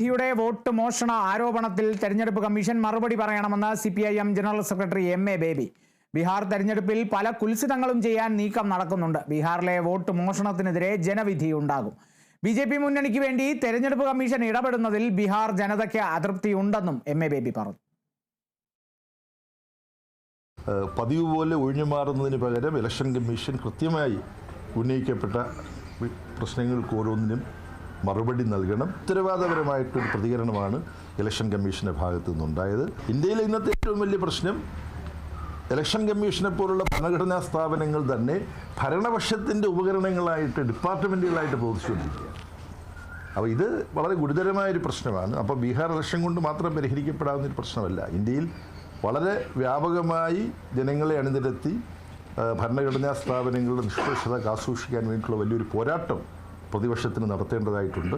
യുടെ വോട്ട് മോഷണ ആരോപണത്തിൽ തെരഞ്ഞെടുപ്പ് കമ്മീഷൻ മറുപടി പറയണമെന്ന് CPIM general secretary MA baby. Bihar തെരഞ്ഞെടുപ്പിൽ പല കുൽസിതങ്ങളും ചെയ്യാൻ നീക്കം നടക്കുന്നുണ്ട്. ബീഹാറിലെ വോട്ട് മോഷണത്തിനെതിരെ ജനവിധി ഉണ്ടാകും. BJP മുന്നണിക്ക് വേണ്ടി തെരഞ്ഞെടുപ്പ് കമ്മീഷൻ ഇടപെടുന്നതിൽ ബീഹാർ ജനതയ്ക്ക് അതൃപ്തിയുണ്ടെന്നും MA ബേബി പറഞ്ഞു. പതിവ് പോലെ ഒഴിഞ്ഞുമാറുന്നതിന് പകരം ഇലക്ഷൻ കമ്മീഷൻ കൃത്യമായി ഉന്നയിക്കപ്പെട്ട പ്രശ്നങ്ങൾക്ക് ഓരോന്നിനും മറുപടി നൽകണം. ഉത്തരവാദപരമായിട്ടൊരു പ്രതികരണമാണ് ഇലക്ഷൻ കമ്മീഷൻ്റെ ഭാഗത്തു നിന്നുണ്ടായത്. ഇന്ത്യയിലെ ഇന്നത്തെ ഏറ്റവും വലിയ പ്രശ്നം ഇലക്ഷൻ കമ്മീഷനെ പോലുള്ള ഭരണഘടനാ സ്ഥാപനങ്ങൾ തന്നെ ഭരണപക്ഷത്തിൻ്റെ ഉപകരണങ്ങളായിട്ട് ഡിപ്പാർട്ട്മെൻറ്റുകളായിട്ട് പ്രവർത്തിച്ചുകൊണ്ടിരിക്കുകയാണ്. അപ്പോൾ ഇത് വളരെ ഗുരുതരമായൊരു പ്രശ്നമാണ്. അപ്പോൾ ബീഹാർ ഇലക്ഷൻ കൊണ്ട് മാത്രം പരിഹരിക്കപ്പെടാവുന്നൊരു പ്രശ്നമല്ല. ഇന്ത്യയിൽ വളരെ വ്യാപകമായി ജനങ്ങളെ അണിനിരത്തി ഭരണഘടനാ സ്ഥാപനങ്ങളുടെ നിഷ്പക്ഷത കാത്തുസൂക്ഷിക്കാൻ വേണ്ടിയിട്ടുള്ള വലിയൊരു പോരാട്ടം പ്രതിപക്ഷത്തിന് നടത്തേണ്ടതായിട്ടുണ്ട്.